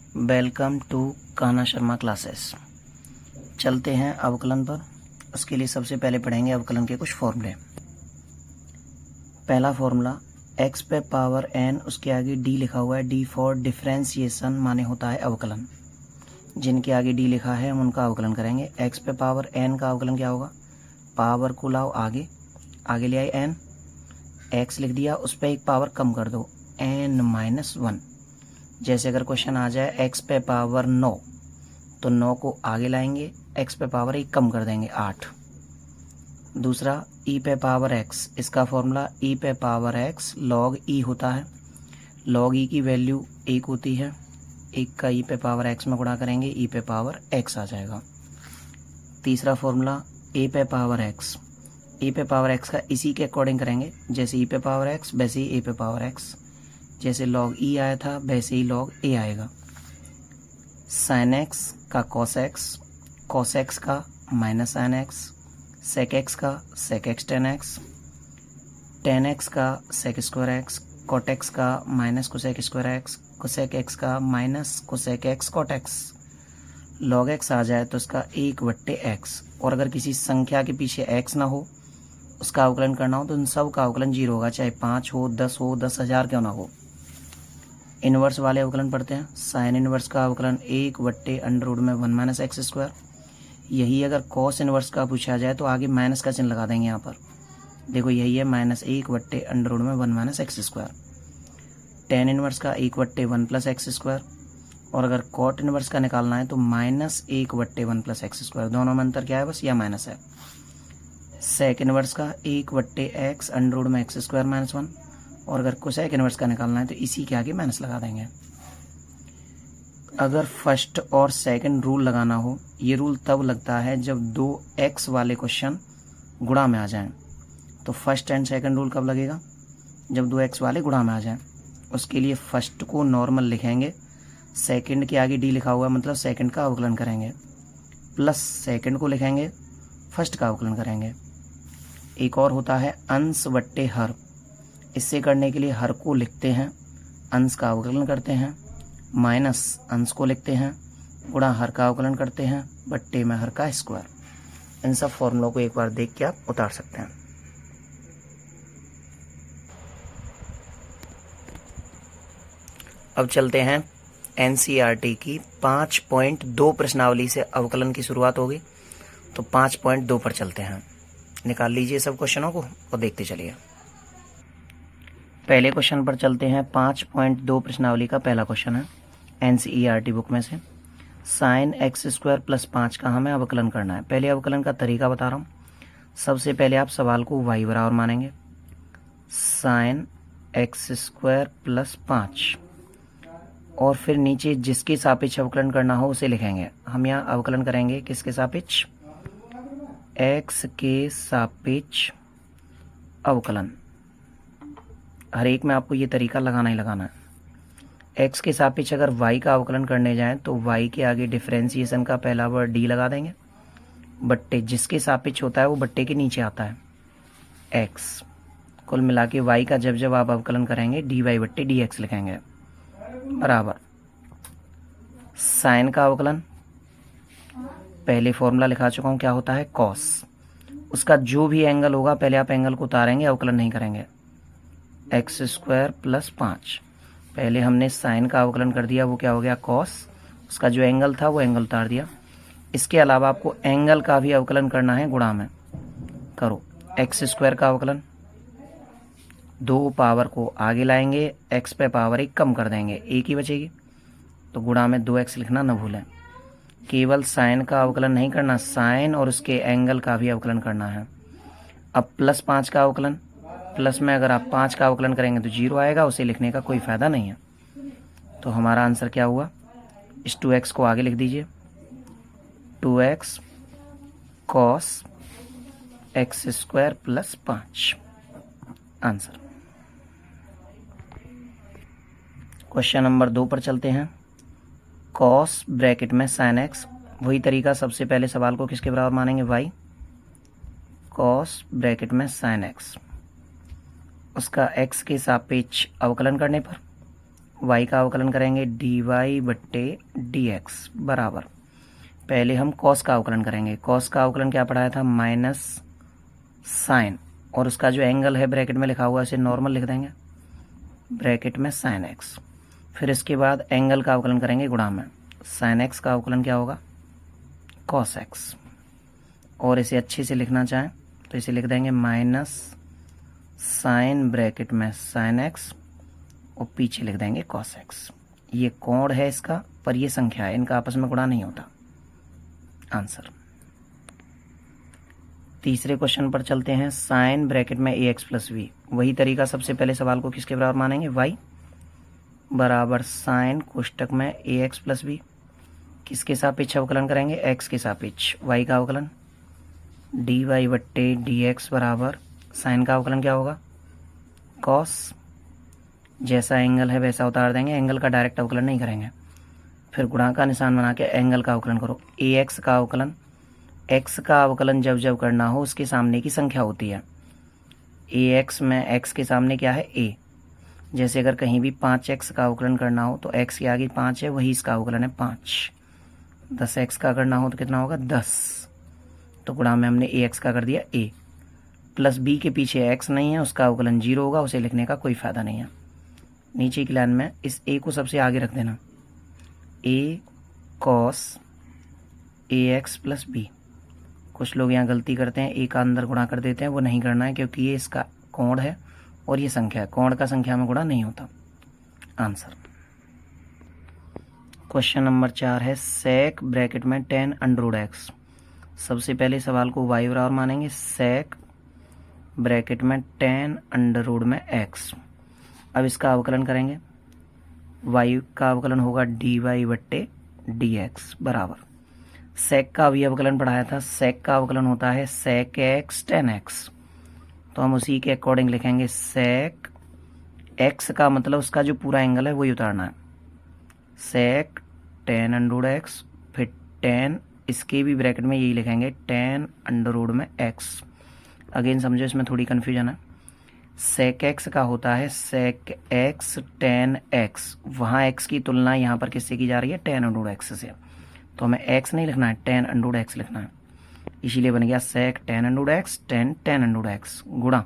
Welcome to Kanha Sharma classes. चलते हैं अवकलन पर। उसके लिए सबसे पहले पढ़ेंगे अवकलन के कुछ फॉर्मूले। पहला फॉर्मूला x पे पावर n, उसके आगे d लिखा हुआ है, d फॉर डिफ्रेंशिएशन माने होता है अवकलन। जिनके आगे d लिखा है हम उनका अवकलन करेंगे। x पे पावर n का अवकलन क्या होगा? पावर को लाओ आगे, आगे ले आए n, x लिख दिया, उस पर एक पावर कम कर दो n-1। जैसे अगर क्वेश्चन आ जाए x पे पावर 9 तो 9 को आगे लाएंगे, x पे पावर 1 कम कर देंगे 8। दूसरा e पे पावर x, इसका फॉर्मूला e पे पावर x log e होता है। log e की वैल्यू 1 होती है, 1 का e पे पावर x में गुणा करेंगे, e पे पावर x आ जाएगा। तीसरा फॉर्मूला a पे पावर x, e पे पावर x का इसी के अकॉर्डिंग करेंगे, जैसे e पे पावर x वैसे ही a पे पावर x। जैसे log e आया था वैसे ही log a आएगा। sin x का cos x, cos x का minus sin x, sec x का sec x tan x, tan x का sec square x, cot x का minus cosec square x, cosec x का minus cosec x cot x। log x आ जाए तो उसका 1/x, और अगर किसी संख्या के पीछे x ना हो, उसका अवकलन करना हो तो उन सब का अवकलन 0 होगा, चाहे 5 हो, 10 हो, 10,000 क्यों ना हो। इनवर्स वाले अवकलन पढ़ते हैं। साइन इनवर्स का अवकलन 1/√1 - x²। यही अगर कॉस इनवर्स का पूछा जाए तो आगे माइनस का चिन्ह लगा देंगे। यहाँ पर देखो यही है -1/√1 - x²। टेन इनवर्स का 1/1 + x², और अगर कॉट इनवर्स का निकालना है तो -1/1 + x²। दोनों में अंतर क्या है? बस या माइनस है। सेक इनवर्स का 1/x√x² - 1, और अगर कोसेक इनवर्स का निकालना है तो इसी के आगे माइनस लगा देंगे। अगर फर्स्ट और सेकंड रूल लगाना हो, ये रूल तब लगता है जब दो x वाले क्वेश्चन गुणा में आ जाएं। तो फर्स्ट एंड सेकंड रूल कब लगेगा? जब दो x वाले गुणा में आ जाएं। उसके लिए फर्स्ट को नॉर्मल लिखेंगे, सेकंड के आगे d लिखा हुआ है मतलब सेकंड का अवकलन करेंगे, प्लस सेकंड को लिखेंगे, फर्स्ट का अवकलन करेंगे। एक और होता है अंश बट्टे हर। इससे करने के लिए हर को लिखते हैं, अंश का अवकलन करते हैं, माइनस अंश को लिखते हैं, गुणा हर का अवकलन करते हैं, बट्टे में हर का स्क्वायर। इन सब फॉर्मूलों को एक बार देख के आप उतार सकते हैं। अब चलते हैं एनसीईआरटी की 5.2 प्रश्नावली से अवकलन की शुरुआत होगी। तो 5.2 पर चलते हैं। निकाल लीजिए सब क्वेश्चनों को और देखते चलिए। पहले क्वेश्चन पर चलते हैं। 5.2 प्रश्नावली का पहला क्वेश्चन है एनसीईआरटी बुक में से। sin x² + 5 का हमें अवकलन करना है। पहले अवकलन का तरीका बता रहा हूँ। सबसे पहले आप सवाल को y बराबर मानेंगे, sin x² + 5, और फिर नीचे जिसके सापेक्ष अवकलन करना हो उसे लिखेंगे। हम यहाँ अवकलन करेंगे किसके सापेक्ष? x के सापेक्ष अवकलन। हर एक में आपको ये तरीका लगाना ही लगाना है। x के सापेक्ष अगर y का अवकलन करने जाएं तो y के आगे डिफरेंशिएशन का पहला वर्ड d लगा देंगे, बट्टे जिसके सापेक्ष होता है वो बट्टे के नीचे आता है x। कुल मिला के y का जब जब आप अवकलन करेंगे dy/dx लिखेंगे, बराबर साइन का अवकलन। पहले फॉर्मूला लिखा चुका हूँ, क्या होता है? कॉस। उसका जो भी एंगल होगा पहले आप एंगल को उतारेंगे, अवकलन नहीं करेंगे। x² + 5, पहले हमने साइन का अवकलन कर दिया, वो क्या हो गया? कॉस। उसका जो एंगल था वो एंगल उतार दिया। इसके अलावा आपको एंगल का भी अवकलन करना है, गुणा में करो। x² का अवकलन, 2 पावर को आगे लाएंगे, x पे पावर 1 कम कर देंगे, 1 ही बचेगी, तो गुणा में 2x लिखना न भूलें। केवल साइन का अवकलन नहीं करना, साइन और उसके एंगल का भी अवकलन करना है। अब +5 का अवकलन, प्लस में अगर आप 5 का अवकलन करेंगे तो 0 आएगा, उसे लिखने का कोई फायदा नहीं है। तो हमारा आंसर क्या हुआ? इस 2x को आगे लिख दीजिए, 2x cos x² + 5 answer. Question number 2 पर चलते हैं। cos ब्रैकेट में sin x, वही तरीका, सबसे पहले सवाल को किसके बराबर मानेंगे? y। cos ब्रैकेट में sin x, उसका x के सापेक्ष अवकलन करने पर y का अवकलन करेंगे dy बट्टे dx बराबर, पहले हम cos का अवकलन करेंगे। cos का अवकलन क्या पढ़ाया था, माइनस साइन, और उसका जो एंगल है ब्रैकेट में लिखा हुआ है इसे नॉर्मल लिख देंगे, ब्रैकेट में साइन एक्स। फिर इसके बाद एंगल का अवकलन करेंगे गुणा में, साइन एक्स का अवकलन क्या होगा, कॉस एक्स। और इसे अच्छे से लिखना चाहें तो इसे लिख देंगे माइनस साइन ब्रैकेट में साइन एक्स और पीछे लिख देंगे कॉस एक्स। ये कोण है इसका, पर ये संख्या है, इनका आपस में गुणा नहीं होता। आंसर। तीसरे क्वेश्चन पर चलते हैं। साइन ब्रैकेट में ए एक्स प्लस वी, वही तरीका, सबसे पहले सवाल को किसके बराबर मानेंगे, y बराबर साइन कोष्टक में ए एक्स प्लस वी, किसके सापेक्ष अवकलन करेंगे, x के सापेक्ष, y का अवकलन dy बट्टे dx बराबर साइन का अवकलन क्या होगा, cos, जैसा एंगल है वैसा उतार देंगे, एंगल का डायरेक्ट अवकलन नहीं करेंगे। फिर गुणा का निशान बना के एंगल का अवकलन करो, ax का अवकलन, x का अवकलन जब जब करना हो उसके सामने की संख्या होती है, ax में x के सामने क्या है, a। जैसे अगर कहीं भी 5x का अवकलन करना हो तो x के आगे 5 है, वही इसका अवकलन है 5। 10x का करना हो तो कितना होगा, 10। तो गुणा में हमने ax का कर दिया a, प्लस b के पीछे x नहीं है, उसका अवकलन 0 होगा, उसे लिखने का कोई फ़ायदा नहीं है। नीचे की लाइन में इस a को सबसे आगे रख देना, a cos ax plus b। कुछ लोग यहाँ गलती करते हैं, a का अंदर गुणा कर देते हैं, वो नहीं करना है क्योंकि ये इसका कोण है और ये संख्या है, कोण का संख्या में गुणा नहीं होता। आंसर। क्वेश्चन नंबर 4 है sec ब्रैकेट में tan अंडर x। सबसे पहले सवाल को y बराबर मानेंगे, sec ब्रैकेट में tan अंडर में x। अब इसका अवकलन करेंगे, y का अवकलन होगा dy बट्टे dx बराबर, sec का अभी अवकलन पढ़ाया था, sec का अवकलन होता है sec x tan x, तो हम उसी के अकॉर्डिंग लिखेंगे sec x का मतलब उसका जो पूरा एंगल है वही उतारना है, sec tan अंडर x, फिर tan, इसके भी ब्रैकेट में यही लिखेंगे tan अंडर में x। अगेन समझो इसमें थोड़ी कन्फ्यूजन है, sec x का होता है sec x tan x, वहाँ x की तुलना यहाँ पर किससे की जा रही है, tan अंडर x से, तो हमें x नहीं लिखना है, tan अंडर x लिखना है, इसीलिए बन गया sec tan under x tan tan under x गुणा।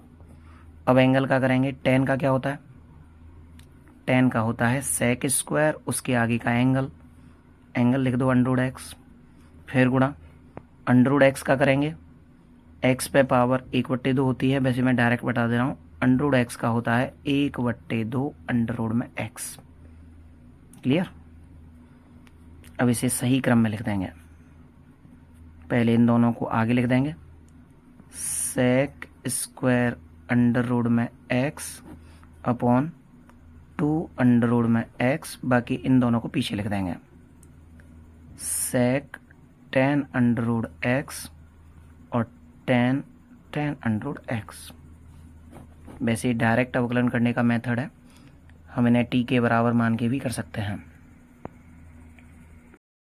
अब एंगल का करेंगे, tan का क्या होता है, tan का होता है sec स्क्वायर, उसके आगे का एंगल, एंगल लिख दो अंडर x, फिर गुणा अंडर x का करेंगे, x पे पावर 1/2 होती है, वैसे मैं डायरेक्ट बता दे रहा हूँ, अंडर x का होता है 1/2 अंडर में x। क्लियर। अब इसे सही क्रम में लिख देंगे, पहले इन दोनों को आगे लिख देंगे, sec स्क्वायर अंडर में x अपॉन 2 अंडर में x, बाकी इन दोनों को पीछे लिख देंगे, sec tan अंडर x और tan tan अंडर x। वैसे डायरेक्ट अवकलन करने का मेथड है, हम इन्हें t के बराबर मान के भी कर सकते हैं।